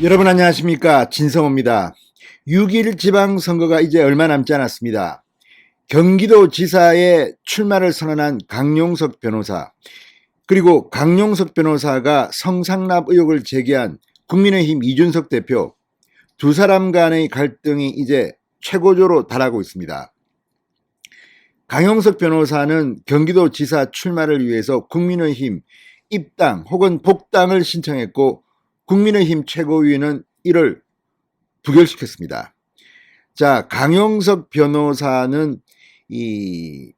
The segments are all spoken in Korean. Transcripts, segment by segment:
여러분 안녕하십니까, 진성호입니다. 6.1 지방선거가 이제 얼마 남지 않았습니다. 경기도지사의 출마를 선언한 강용석 변호사, 그리고 강용석 변호사가 성상납 의혹을 제기한 국민의힘 이준석 대표, 두 사람 간의 갈등이 이제 최고조로 달하고 있습니다. 강용석 변호사는 경기도지사 출마를 위해서 국민의힘 입당 혹은 복당을 신청했고, 국민의힘 최고위는 이를 부결시켰습니다. 자, 강용석 변호사는 이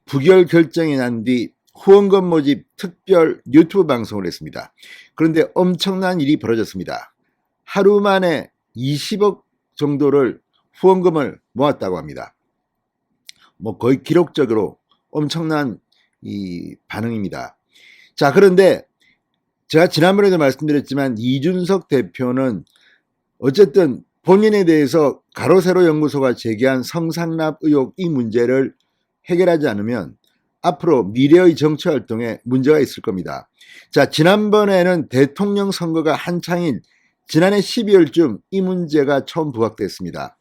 부결 결정이 난 뒤 후원금 모집 특별 유튜브 방송을 했습니다. 그런데 엄청난 일이 벌어졌습니다. 하루 만에 20억 정도를 후원금을 모았다고 합니다. 거의 기록적으로 엄청난 이 반응입니다. 자, 그런데 제가 지난번에도 말씀드렸지만 이준석 대표는 어쨌든 본인에 대해서 가로세로 연구소가 제기한 성상납 의혹 이 문제를 해결하지 않으면 앞으로 미래의 정치 활동에 문제가 있을 겁니다. 자, 지난번에는 대통령 선거가 한창인 지난해 12월쯤 이 문제가 처음 부각됐습니다.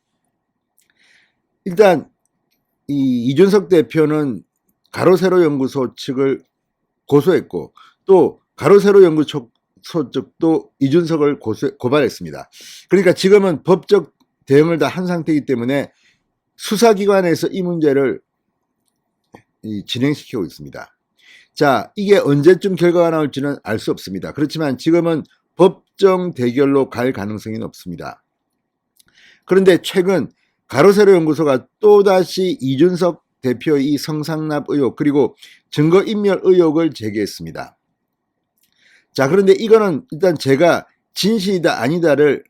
일단 이준석 대표는 가로세로 연구소 측을 고소했고, 또 가로세로 연구소 쪽도 이준석을 고발했습니다. 그러니까 지금은 법적 대응을 다 한 상태이기 때문에 수사기관에서 이 문제를 진행시키고 있습니다. 자, 이게 언제쯤 결과가 나올지는 알 수 없습니다. 그렇지만 지금은 법정 대결로 갈 가능성이 높습니다. 그런데 최근 가로세로 연구소가 또다시 이준석 대표의 이 성상납 의혹, 그리고 증거인멸 의혹을 제기했습니다. 자, 그런데 이거는 일단 제가 진실이다 아니다를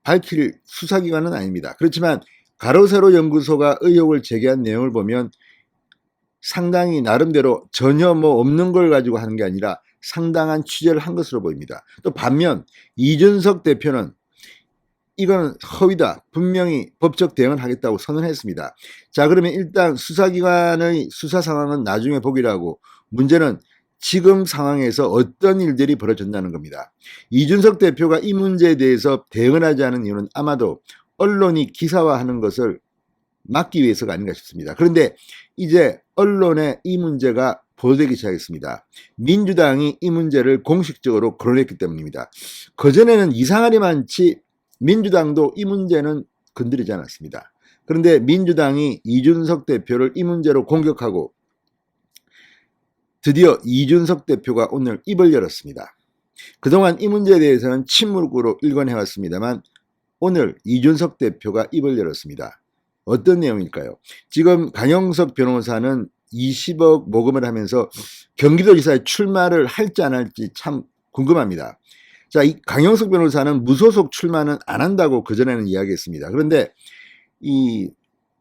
밝힐 수사기관은 아닙니다. 그렇지만 가로세로 연구소가 의혹을 제기한 내용을 보면 상당히 나름대로 전혀 없는 걸 가지고 하는 게 아니라 상당한 취재를 한 것으로 보입니다. 또 반면 이준석 대표는 이건 허위다, 분명히 법적 대응을 하겠다고 선언했습니다. 자, 그러면 일단 수사기관의 수사 상황은 나중에 보기로 하고, 문제는 지금 상황에서 어떤 일들이 벌어졌다는 겁니다. 이준석 대표가 이 문제에 대해서 대응을 하지 않은 이유는 아마도 언론이 기사화하는 것을 막기 위해서가 아닌가 싶습니다. 그런데 이제 언론에 이 문제가 보도되기 시작했습니다. 민주당이 이 문제를 공식적으로 거론했기 때문입니다. 그전에는 이상하리 많지 민주당도 이 문제는 건드리지 않았습니다. 그런데 민주당이 이준석 대표를 이 문제로 공격하고, 드디어 이준석 대표가 오늘 입을 열었습니다. 그동안 이 문제에 대해서는 침묵으로 일관해왔습니다만 오늘 이준석 대표가 입을 열었습니다. 어떤 내용일까요? 지금 강용석 변호사는 20억 모금을 하면서 경기도지사에 출마를 할지 안 할지 참 궁금합니다. 자, 이 강용석 변호사는 무소속 출마는 안 한다고 그전에는 이야기했습니다. 그런데 이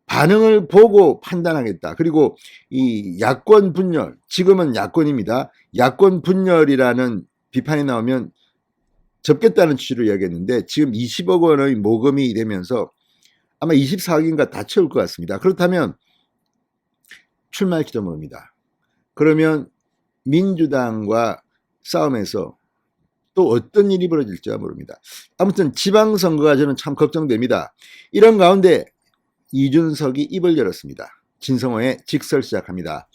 반응을 보고 판단하겠다. 그리고 이 야권 분열, 지금은 야권입니다. 야권 분열이라는 비판이 나오면 접겠다는 취지로 이야기했는데 지금 20억 원의 모금이 되면서 아마 24억인가 다 채울 것 같습니다. 그렇다면 출마할지도 모릅니다. 그러면 민주당과 싸움에서 또 어떤 일이 벌어질지가 모릅니다. 아무튼 지방선거가 저는 참 걱정됩니다. 이런 가운데 이준석이 입을 열었습니다. 진성호의 직설 시작합니다.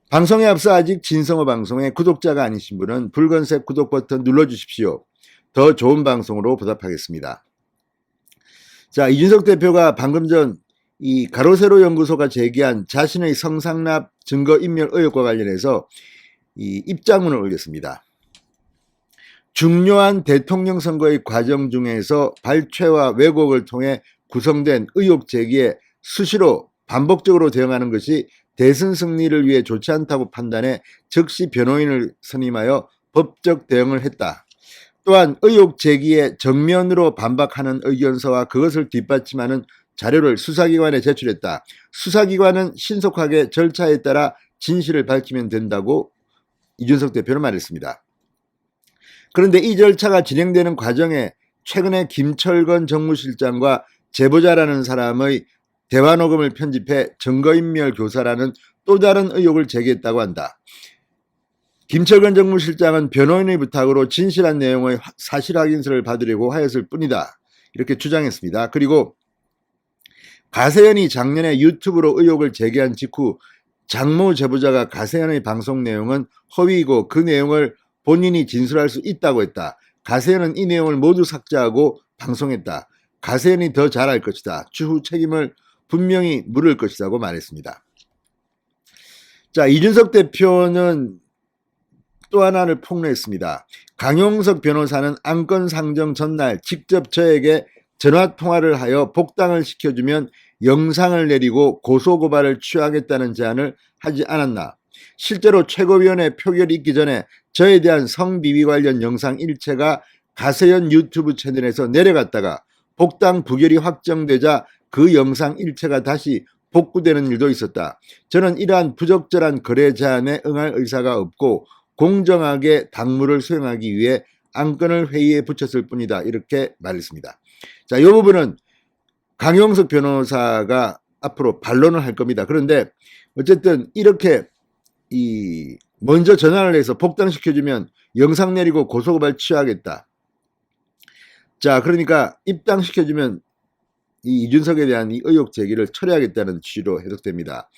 방송에 앞서 아직 진성호 방송의 구독자가 아니신 분은 붉은색 구독 버튼 눌러주십시오. 더 좋은 방송으로 보답하겠습니다. 자, 이준석 대표가 방금 전 이 가로세로 연구소가 제기한 자신의 성상납 증거인멸 의혹과 관련해서 이 입장문을 올렸습니다. 중요한 대통령 선거의 과정 중에서 발췌와 왜곡을 통해 구성된 의혹 제기에 수시로 반복적으로 대응하는 것이 대선 승리를 위해 좋지 않다고 판단해 즉시 변호인을 선임하여 법적 대응을 했다. 또한 의혹 제기에 정면으로 반박하는 의견서와 그것을 뒷받침하는 자료를 수사기관에 제출했다. 수사기관은 신속하게 절차에 따라 진실을 밝히면 된다고 이준석 대표는 말했습니다. 그런데 이 절차가 진행되는 과정에 최근에 김철건 정무실장과 제보자라는 사람의 대화 녹음을 편집해 증거인멸 교사라는 또 다른 의혹을 제기했다고 한다. 김철근 정무실장은 변호인의 부탁으로 진실한 내용의 사실 확인서를 받으려고 하였을 뿐이다. 이렇게 주장했습니다. 그리고 가세현이 작년에 유튜브로 의혹을 제기한 직후 장모 제보자가 가세현의 방송 내용은 허위이고 그 내용을 본인이 진술할 수 있다고 했다. 가세현은 이 내용을 모두 삭제하고 방송했다. 가세현이 더 잘할 것이다. 추후 책임을 분명히 물을 것이라고 말했습니다. 자, 이준석 대표는 또 하나를 폭로했습니다. 강용석 변호사는 안건 상정 전날 직접 저에게 전화통화를 하여 복당을 시켜주면 영상을 내리고 고소고발을 취하겠다는 제안을 하지 않았나. 실제로 최고위원회 표결이 있기 전에 저에 대한 성비위 관련 영상 일체가 가세현 유튜브 채널에서 내려갔다가 복당 부결이 확정되자 그 영상 일체가 다시 복구되는 일도 있었다. 저는 이러한 부적절한 거래 제안에 응할 의사가 없고 공정하게 당무를 수행하기 위해 안건을 회의에 붙였을 뿐이다. 이렇게 말했습니다. 자, 이 부분은 강용석 변호사가 앞으로 반론을 할 겁니다. 그런데 어쨌든 이렇게 먼저 전화를 해서 복당시켜주면 영상 내리고 고소고발 취하겠다. 자, 그러니까 입당시켜주면 이 이준석에 대한 이 의혹 제기를 처리하겠다는 취지로 해석됩니다.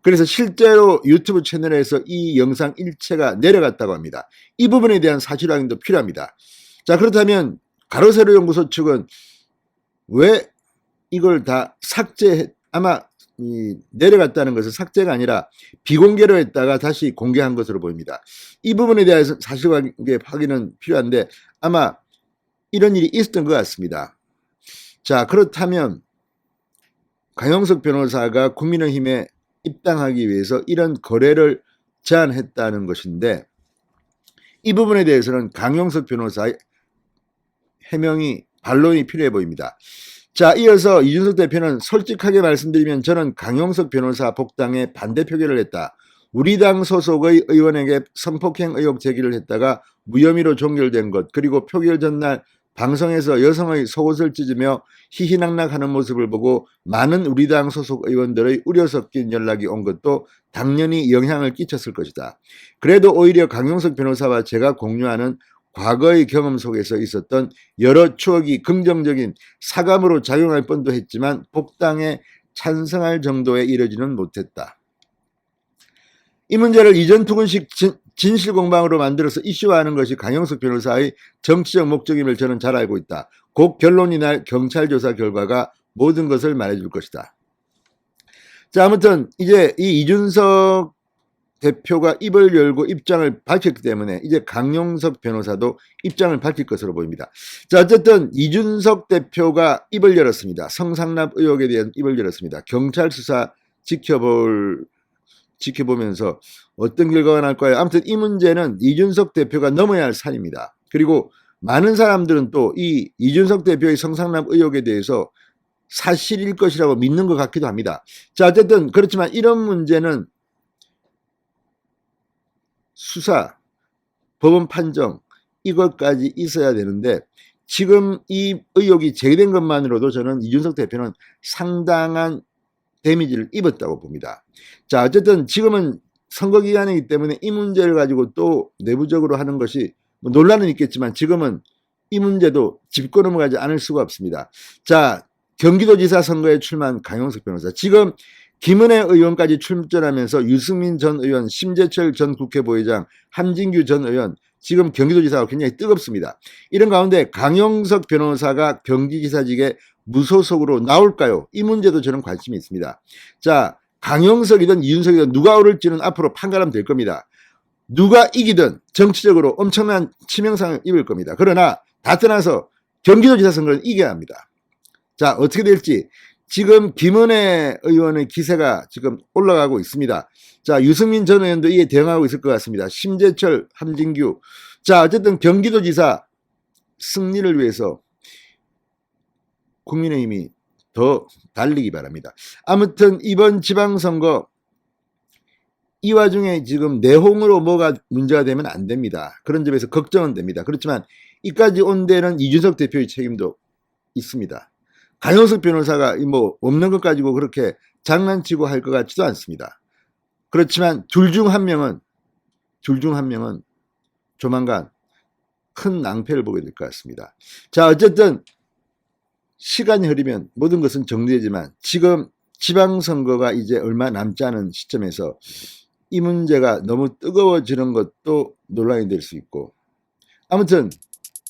그래서 실제로 유튜브 채널에서 이 영상 일체가 내려갔다고 합니다. 이 부분에 대한 사실 확인도 필요합니다. 자, 그렇다면 가로세로 연구소 측은 왜 이걸 다 아마 내려갔다는 것은 삭제가 아니라 비공개로 했다가 다시 공개한 것으로 보입니다. 이 부분에 대해서 사실관계 확인은 필요한데 아마 이런 일이 있었던 것 같습니다. 자, 그렇다면 강용석 변호사가 국민의힘에 입당하기 위해서 이런 거래를 제안했다는 것인데 이 부분에 대해서는 강용석 변호사의 해명이 반론이 필요해 보입니다. 자, 이어서 이준석 대표는 솔직하게 말씀드리면 저는 강용석 변호사 복당에 반대 표결을 했다. 우리 당 소속의 의원에게 성폭행 의혹 제기를 했다가 무혐의로 종결된 것, 그리고 표결 전날 방송에서 여성의 속옷을 찢으며 희희낙낙하는 모습을 보고 많은 우리 당 소속 의원들의 우려 섞인 연락이 온 것도 당연히 영향을 끼쳤을 것이다. 그래도 오히려 강용석 변호사와 제가 공유하는 과거의 경험 속에서 있었던 여러 추억이 긍정적인 사감으로 작용할 뻔도 했지만 복당에 찬성할 정도에 이르지는 못했다. 이 문제를 이전투근식 진실공방으로 만들어서 이슈화하는 것이 강용석 변호사의 정치적 목적임을 저는 잘 알고 있다. 곧 결론이 날 경찰 조사 결과가 모든 것을 말해줄 것이다. 자, 아무튼 이제 이 이준석 대표가 입을 열고 입장을 밝혔기 때문에 이제 강용석 변호사도 입장을 밝힐 것으로 보입니다. 자, 어쨌든 이준석 대표가 입을 열었습니다. 성상납 의혹에 대한 입을 열었습니다. 경찰 수사 지켜보면서 어떤 결과가 날까요? 아무튼 이 문제는 이준석 대표가 넘어야 할 산입니다. 그리고 많은 사람들은 또 이 이준석 대표의 성상납 의혹에 대해서 사실일 것이라고 믿는 것 같기도 합니다. 자, 어쨌든 그렇지만 이런 문제는 수사, 법원 판정 이것까지 있어야 되는데 지금 이 의혹이 제기된 것만으로도 저는 이준석 대표는 상당한 데미지를 입었다고 봅니다. 자, 어쨌든 지금은 선거 기간이기 때문에 이 문제를 가지고 또 내부적으로 하는 것이 논란은 있겠지만 지금은 이 문제도 짚고 넘어가지 않을 수가 없습니다. 자, 경기도지사 선거에 출마한 강용석 변호사. 지금 김은혜 의원까지 출전하면서 유승민 전 의원, 심재철 전 국회부의장, 함진규 전 의원, 지금 경기도지사가 굉장히 뜨겁습니다. 이런 가운데 강용석 변호사가 경기지사직에 무소속으로 나올까요? 이 문제도 저는 관심이 있습니다. 자, 강용석이든 이준석이든 누가 오를지는 앞으로 판가름 될 겁니다. 누가 이기든 정치적으로 엄청난 치명상을 입을 겁니다. 그러나 다 떠나서 경기도지사 선거는 이겨야 합니다. 자, 어떻게 될지 지금 김은혜 의원의 기세가 지금 올라가고 있습니다. 자, 유승민 전 의원도 이에 대응하고 있을 것 같습니다. 심재철, 함진규. 자, 어쨌든 경기도지사 승리를 위해서 국민의힘이 더 달리기 바랍니다. 아무튼 이번 지방선거 이 와중에 지금 내홍으로 뭐가 문제가 되면 안 됩니다. 그런 점에서 걱정은 됩니다. 그렇지만 이까지 온 데는 이준석 대표의 책임도 있습니다. 강용석 변호사가 뭐 없는 것 가지고 그렇게 장난치고 할 것 같지도 않습니다. 그렇지만 둘 중 한 명은 둘 중 한 명은 조만간 큰 낭패를 보게 될 것 같습니다. 자, 어쨌든 시간이 흐르면 모든 것은 정리되지만 지금 지방선거가 이제 얼마 남지 않은 시점에서 이 문제가 너무 뜨거워지는 것도 논란이 될 수 있고, 아무튼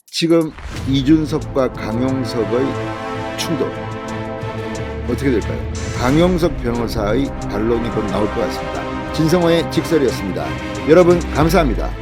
지금 이준석과 강용석의 충돌 어떻게 될까요? 강용석 변호사의 반론이 곧 나올 것 같습니다. 진성호의 직설이었습니다. 여러분 감사합니다.